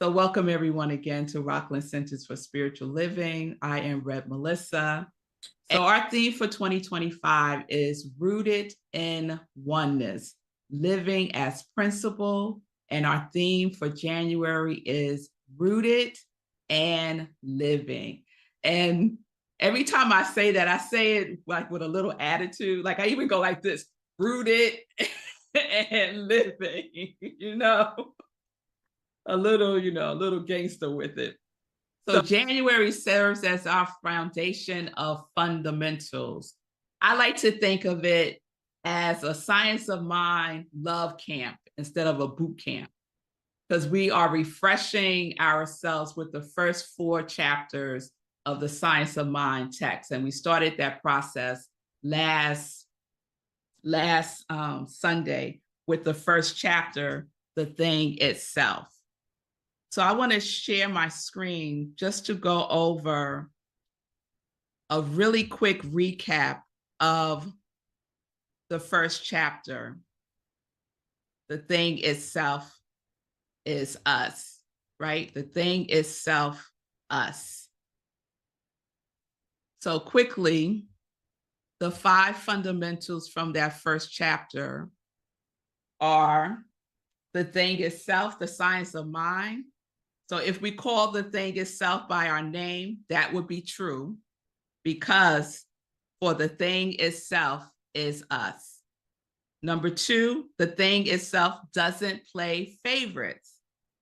So welcome everyone again to Rockland Centers for Spiritual Living. I am Reb Melissa. So our theme for 2025 is rooted in oneness, living as principle. And our theme for January is rooted and living. And every time I say that, I say it like with a little attitude. Like I even go like this, rooted and living. A little gangster with it. So January serves as our foundation of fundamentals. I like to think of it as a science of mind love camp instead of a boot camp, because we are refreshing ourselves with the first 4 chapters of the Science of Mind text. And we started that process last Sunday with the first chapter, The Thing Itself. So I want to share my screen just to go over a really quick recap of the first chapter. The thing itself is us, right? The thing itself, us. So quickly, the 5 fundamentals from that first chapter are the thing itself, the science of mind. So if we call the thing itself by our name, that would be true, because for the thing itself is us. Number 2, the thing itself doesn't play favorites.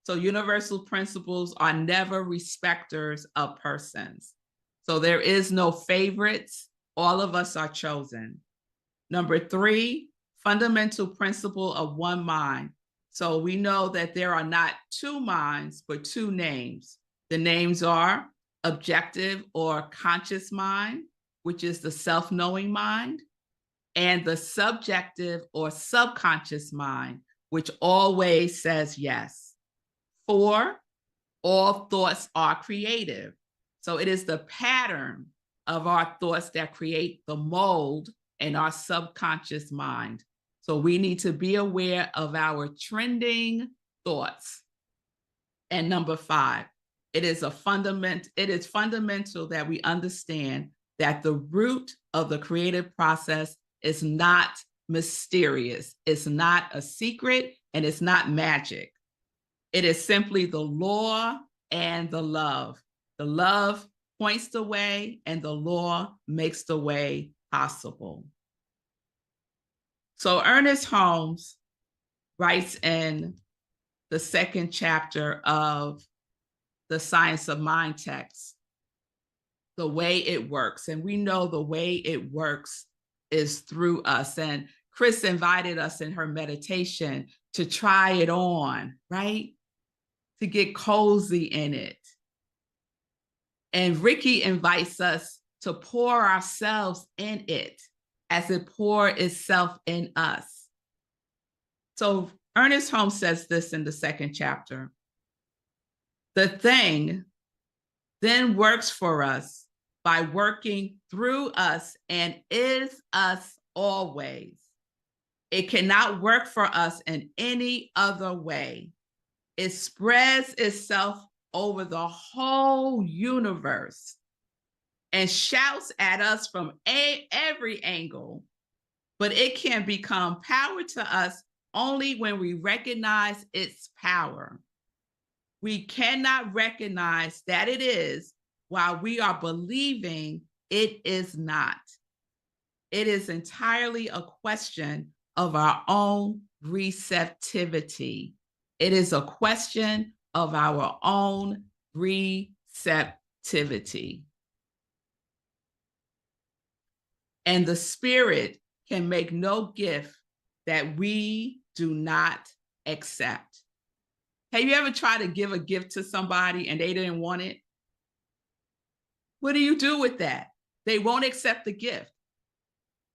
So universal principles are never respecters of persons. So there is no favorites. All of us are chosen. Number 3, fundamental principle of one mind. So we know that there are not 2 minds, but 2 names. The names are objective or conscious mind, which is the self-knowing mind, and the subjective or subconscious mind, which always says yes. 4, all thoughts are creative. So it is the pattern of our thoughts that create the mold in our subconscious mind. So we need to be aware of our trending thoughts. And number 5, it is fundamental that we understand that the root of the creative process is not mysterious. It's not a secret, and it's not magic. It is simply the law and the love. The love points the way, and the law makes the way possible. So Ernest Holmes writes in the 2nd chapter of the Science of Mind text, the way it works. And we know the way it works is through us. And Chris invited us in her meditation to try it on, right? To get cozy in it. And Ricky invites us to pour ourselves in it as it pours itself in us. So Ernest Holmes says this in the 2nd chapter. The thing then works for us by working through us and is us always. It cannot work for us in any other way. It spreads itself over the whole universe and shouts at us from every angle, but it can become power to us only when we recognize its power. We cannot recognize that it is while we are believing it is not. It is entirely a question of our own receptivity. It is a question of our own receptivity. And the Spirit can make no gift that we do not accept. Have you ever tried to give a gift to somebody and they didn't want it? What do you do with that? They won't accept the gift.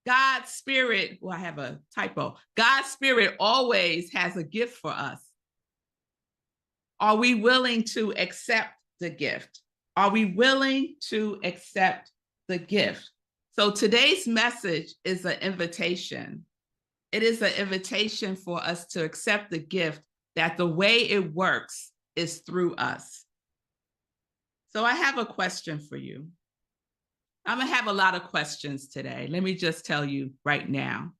God's Spirit, well, I have a typo. God's Spirit always has a gift for us. Are we willing to accept the gift? Are we willing to accept the gift? So today's message is an invitation. It is an invitation for us to accept the gift that the way it works is through us. So I have a question for you. I'm going to have a lot of questions today. Let me just tell you right now.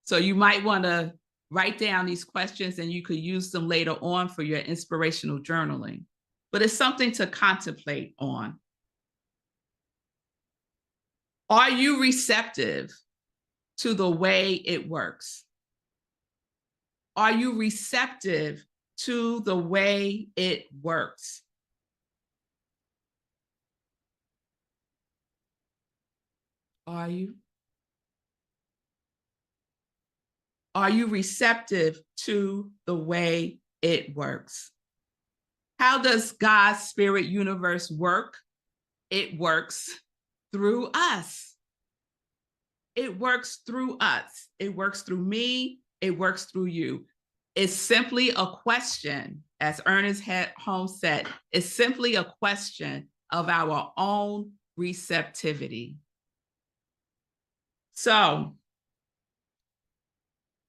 So you might want to write down these questions and you could use them later on for your inspirational journaling. But it's something to contemplate on. Are you receptive to the way it works? Are you receptive to the way it works? Are you? Are you receptive to the way it works? How does God's spirit universe work? It works through us. It works through us. It works through me. It works through you. It's simply a question, as Ernest Holmes said, it's simply a question of our own receptivity. So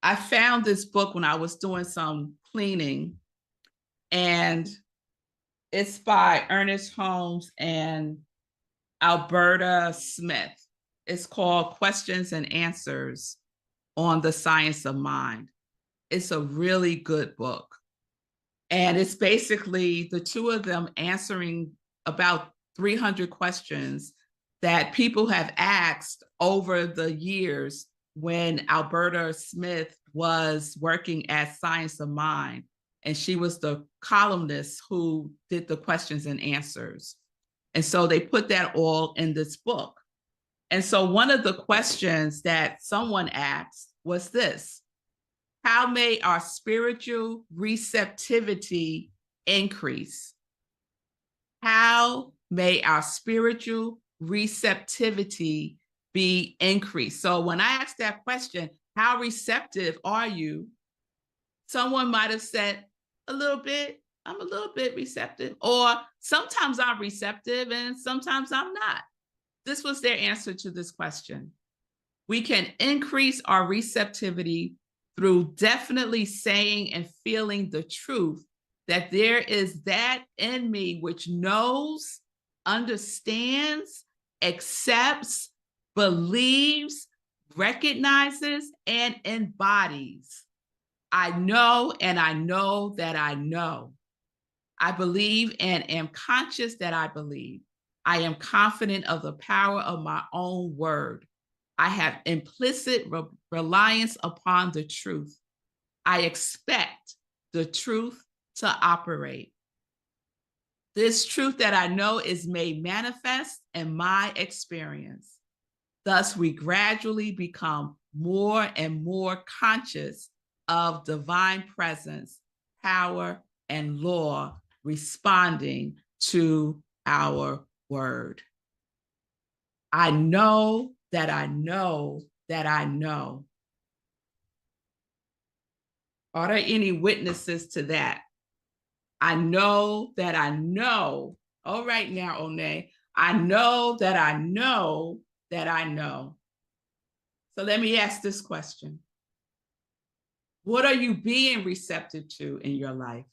I found this book when I was doing some cleaning, and it's by Ernest Holmes and Alberta Smith. It's called Questions and Answers on the Science of Mind. It's a really good book. And it's basically the two of them answering about 300 questions that people have asked over the years when Alberta Smith was working at Science of Mind. And she was the columnist who did the questions and answers. And so they put that all in this book. And so one of the questions that someone asked was this: how may our spiritual receptivity increase? How may our spiritual receptivity be increased? So when I asked that question, how receptive are you? Someone might have said, a little bit, I'm a little bit receptive, or sometimes I'm receptive and sometimes I'm not. This was their answer to this question. We can increase our receptivity through definitely saying and feeling the truth that there is that in me which knows, understands, accepts, believes, recognizes, and embodies. I know and I know that I know. I believe and am conscious that I believe. I am confident of the power of my own word. I have implicit reliance upon the truth. I expect the truth to operate. This truth that I know is made manifest in my experience. Thus, we gradually become more and more conscious of divine presence, power, and law responding to our word. I know that I know that I know. Are there any witnesses to that? I know that I know. All right now, One. I know that I know that I know. So let me ask this question. What are you being receptive to in your life?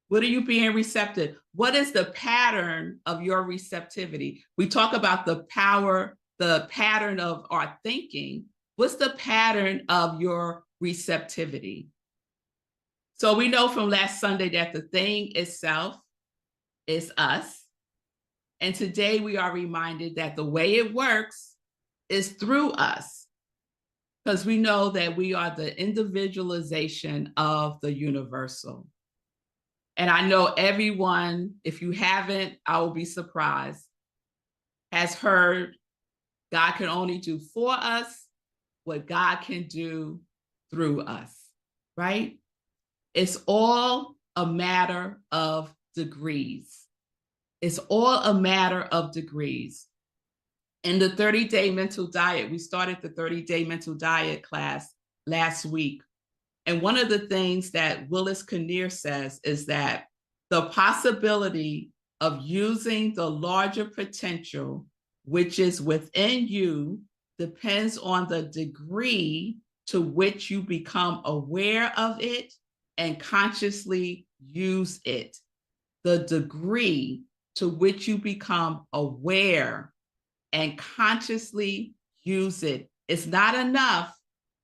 What are you being receptive? What is the pattern of your receptivity? We talk about the pattern of our thinking. What's the pattern of your receptivity? So we know from last Sunday that the thing itself is us. And today we are reminded that the way it works is through us, because we know that we are the individualization of the universal. And I know everyone, if you haven't, I will be surprised, has heard God can only do for us what God can do through us, right? It's all a matter of degrees. It's all a matter of degrees. In the 30-day mental diet, we started the 30-day mental diet class last week. And one of the things that Willis Kinnear says is that the possibility of using the larger potential, which is within you, depends on the degree to which you become aware of it and consciously use it, the degree to which you become aware and consciously use it. It's not enough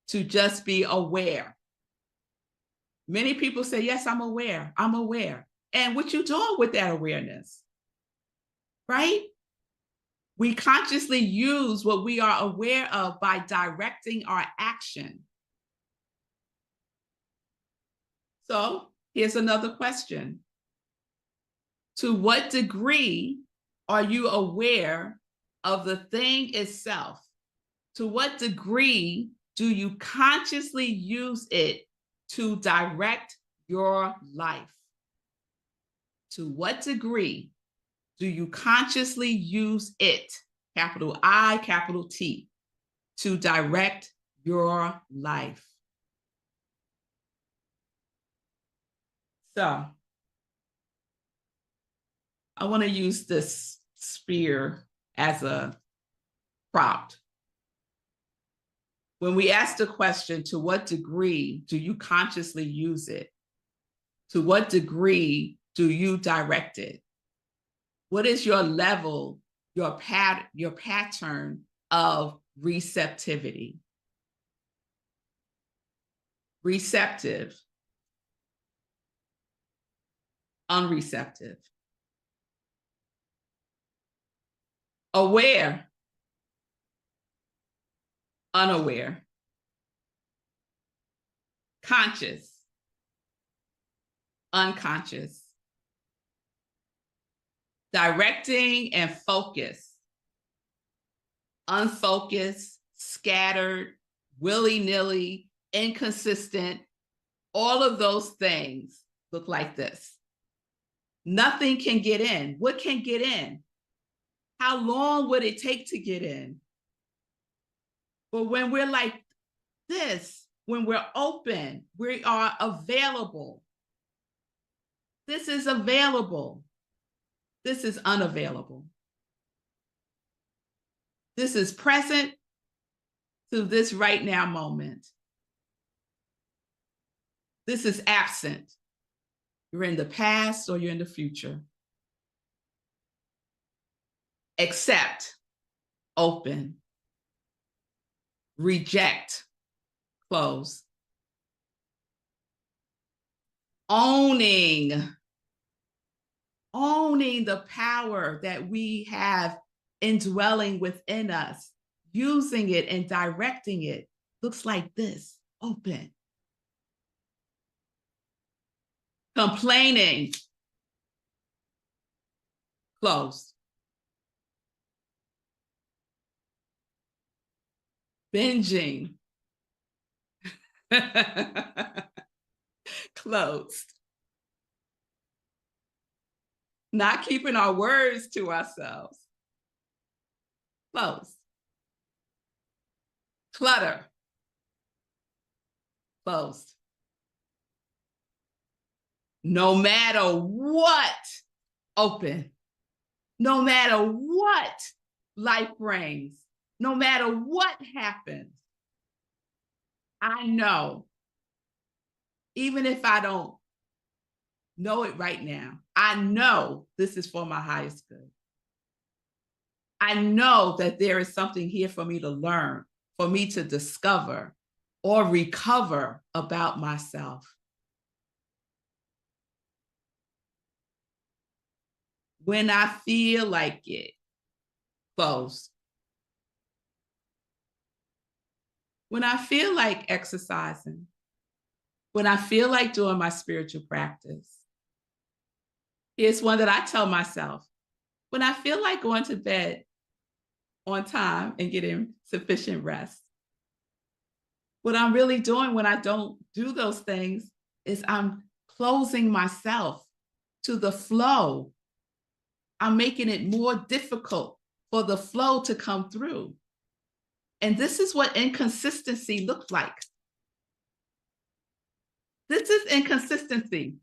to just be aware. Many people say, yes, I'm aware. I'm aware. And what you doing with that awareness, right? We consciously use what we are aware of by directing our action. So here's another question. To what degree are you aware of the thing itself? To what degree do you consciously use it to direct your life? To what degree do you consciously use it, capital I, capital T, to direct your life? So I want to use this sphere as a prompt. When we ask the question, to what degree do you consciously use it? To what degree do you direct it? What is your level, your pattern of receptivity? Receptive, unreceptive. Aware, unaware. Conscious, unconscious. Directing and focus, unfocused, scattered, willy-nilly, inconsistent. All of those things look like this. Nothing can get in. What can get in? How long would it take to get in? But when we're like this, when we're open, we are available. This is available. This is unavailable. This is present to this right now moment. This is absent. You're in the past or you're in the future. Accept, open. Reject, close. Owning the power that we have indwelling within us, using it and directing it, looks like this, open. Complaining, closed. Binging, closed. Not keeping our words to ourselves, closed. Clutter, closed. No matter what, open. No matter what life brings, no matter what happens, I know, even if I don't know it right now, I know this is for my highest good. I know that there is something here for me to learn, for me to discover or recover about myself. When I feel like it, close. When I feel like exercising, when I feel like doing my spiritual practice, here's one that I tell myself. When I feel like going to bed on time and getting sufficient rest, what I'm really doing when I don't do those things is I'm closing myself to the flow. I'm making it more difficult for the flow to come through. And this is what inconsistency looks like. This is inconsistency.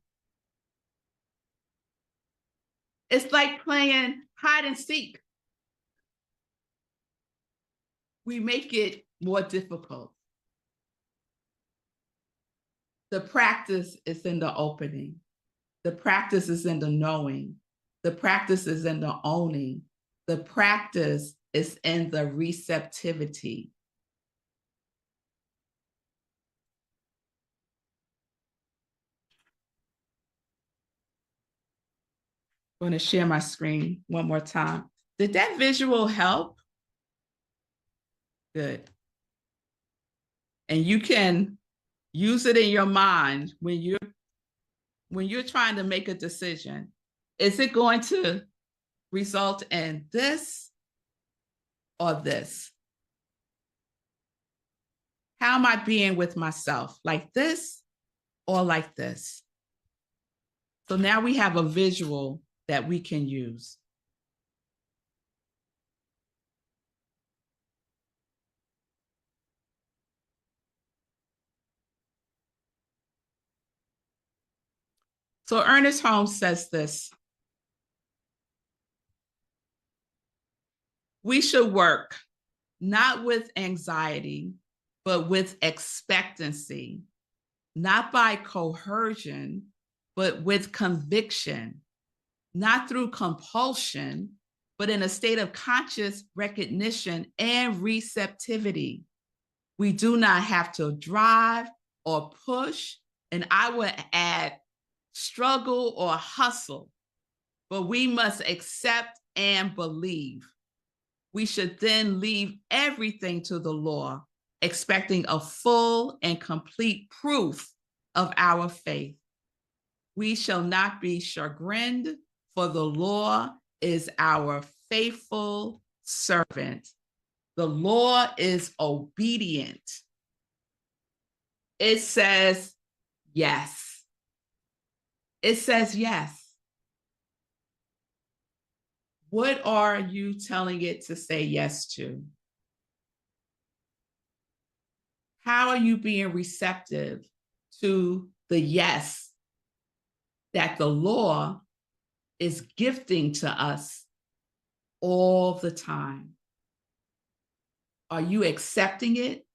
It's like playing hide and seek. We make it more difficult. The practice is in the opening. The practice is in the knowing. The practice is in the owning. The practice is in the receptivity. I'm going to share my screen one more time. Did that visual help? Good. And you can use it in your mind when you're trying to make a decision. Is it going to result in this or this? How am I being with myself? Like this or like this? So now we have a visual that we can use. So Ernest Holmes says this: we should work not with anxiety, but with expectancy, not by coercion, but with conviction, not through compulsion, but in a state of conscious recognition and receptivity. We do not have to drive or push, and I would add struggle or hustle, but we must accept and believe. We should then leave everything to the law, expecting a full and complete proof of our faith. We shall not be chagrined, for the law is our faithful servant. The law is obedient. It says yes. It says yes. What are you telling it to say yes to? How are you being receptive to the yes that the law is gifting to us all the time? Are you accepting it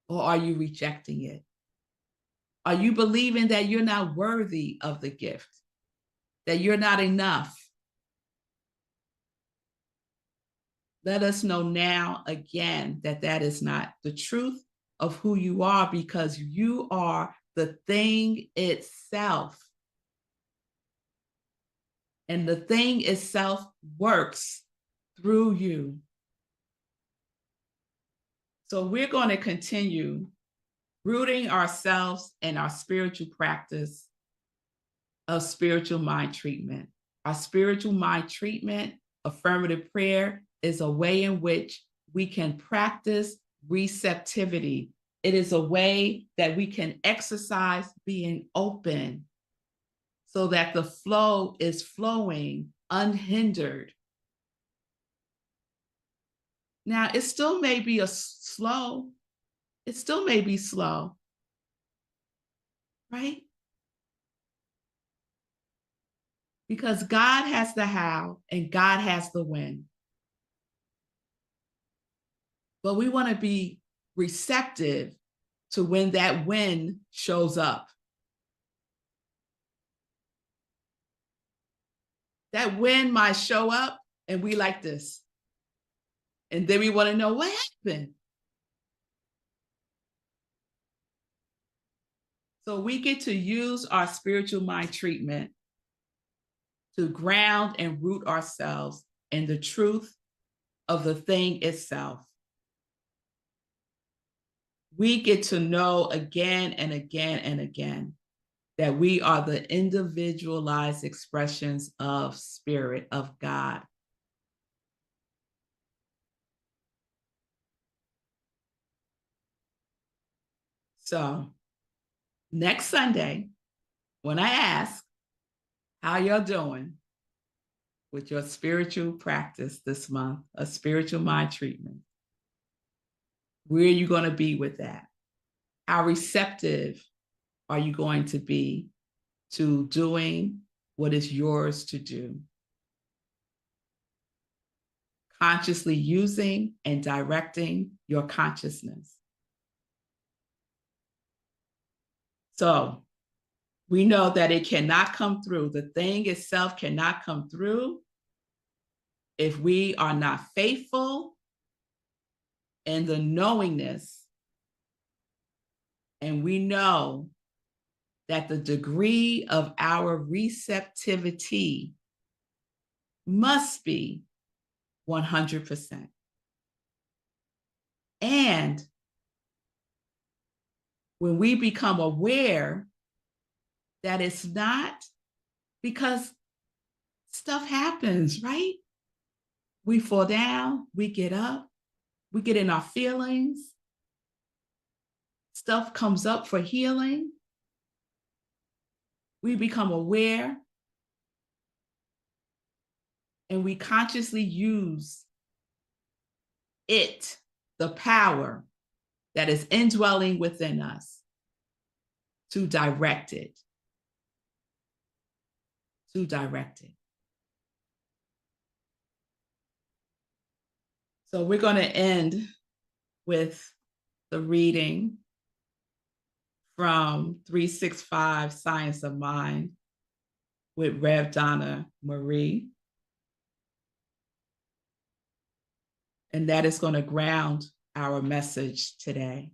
or are you rejecting it? Are you believing that you're not worthy of the gift, that you're not enough? Let us know now again that that is not the truth of who you are, because you are the thing itself. And the thing itself works through you. So we're going to continue rooting ourselves in our spiritual practice of spiritual mind treatment. Our spiritual mind treatment, affirmative prayer, is a way in which we can practice receptivity. It is a way that we can exercise being open so that the flow is flowing unhindered. Now, it still may be slow, right? Because God has the how and God has the when. But we want to be receptive to when that when shows up. That when might show up and we like this. And then we want to know what happened. So we get to use our spiritual mind treatment to ground and root ourselves in the truth of the thing itself. We get to know again and again and again that we are the individualized expressions of Spirit of God. So next Sunday, when I ask how y'all doing with your spiritual practice this month, a spiritual mind treatment, where are you going to be with that? How receptive are you going to be to doing what is yours to do? Consciously using and directing your consciousness. So We know that it cannot come through. The thing itself cannot come through if we are not faithful in the knowingness. And we know that the degree of our receptivity must be 100%. And when we become aware that it's not, because stuff happens, right? We fall down, we get up, we get in our feelings, stuff comes up for healing. We become aware and we consciously use it, the power that is indwelling within us, to direct it. To direct it. So we're going to end with the reading from 365 Science of Mind with Rev Donna Marie. And that is going to ground our message today.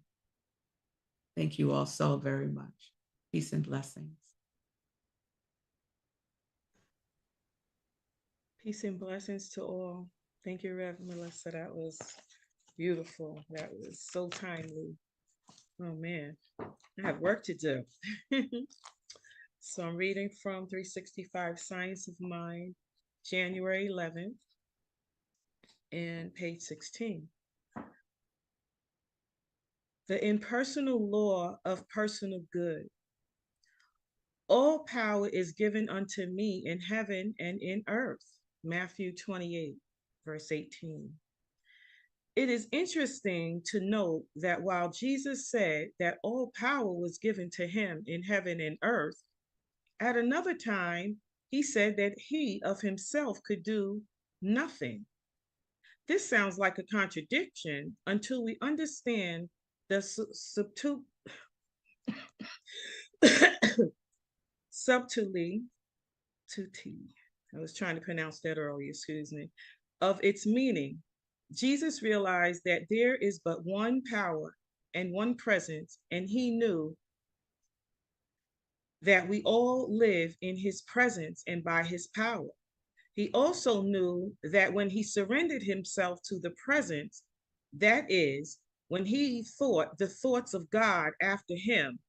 Thank you all so very much. Peace and blessings. Peace and blessings to all. Thank you, Rev Melissa. That was beautiful. That was so timely. Oh man, I have work to do. So I'm reading from 365 Science of Mind, January 11th, and page 16. The impersonal law of personal good. All power is given unto me in heaven and in earth. Matthew 28, verse 18. It is interesting to note that while Jesus said that all power was given to him in heaven and earth, at another time, he said that he of himself could do nothing. This sounds like a contradiction until we understand the subtly, I was trying to pronounce that earlier, excuse me, of its meaning. Jesus realized that there is but one power and one presence, and he knew that we all live in his presence and by his power. He also knew that when he surrendered himself to the presence, that is, when he thought the thoughts of God after him,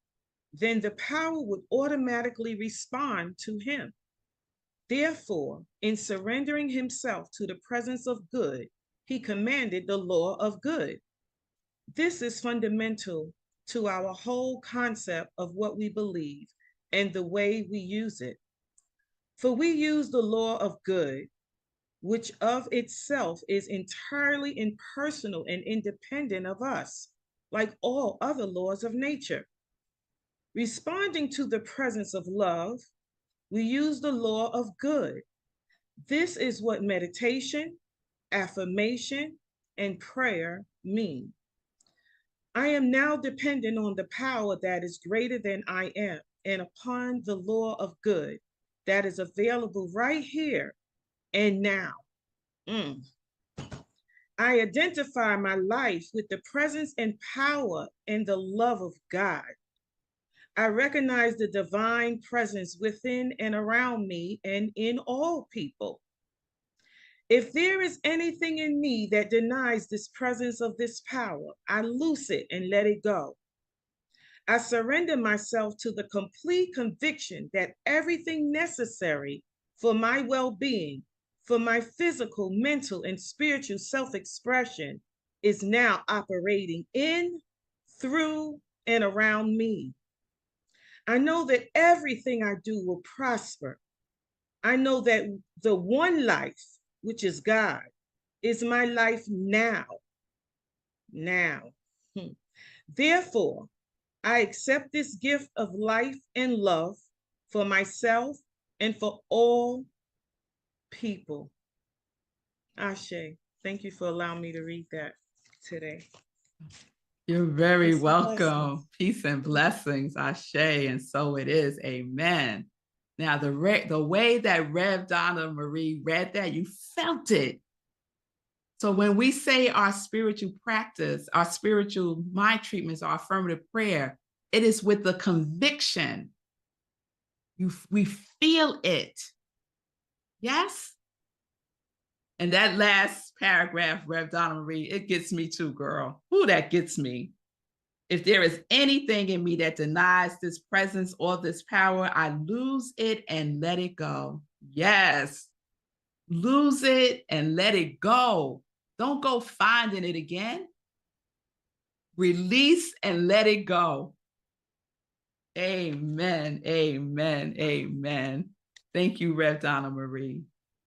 then the power would automatically respond to him. Therefore, in surrendering himself to the presence of good, he commanded the law of good. This is fundamental to our whole concept of what we believe and the way we use it. For we use the law of good, which of itself is entirely impersonal and independent of us, like all other laws of nature. Responding to the presence of love, we use the law of good. This is what meditation, affirmation, and prayer mean. I am now dependent on the power that is greater than I am and upon the law of good that is available right here and now. I identify my life with the presence and power and the love of God. I recognize the divine presence within and around me and in all people. If there is anything in me that denies this presence of this power, I loose it and let it go. I surrender myself to the complete conviction that everything necessary for my well-being, for my physical, mental, and spiritual self-expression is now operating in, through, and around me. I know that everything I do will prosper. I know that the one life, which is God, is my life now. Now. Therefore, I accept this gift of life and love for myself and for all people. Ashe, thank you for allowing me to read that today. You're very Peace and welcome. blessings. Peace and blessings, Ashe, and so it is. Amen. Now, the way that Rev Donna Marie read that, you felt it. So when we say our spiritual practice, our spiritual mind treatments, our affirmative prayer, it is with the conviction. We feel it. Yes? And that last paragraph, Rev Donna Marie, it gets me too, girl. Ooh, that gets me. If there is anything in me that denies this presence or this power, I lose it and let it go. Yes. Lose it and let it go. Don't go finding it again. Release and let it go. Amen. Amen. Amen. Thank you, Rev Donna Marie.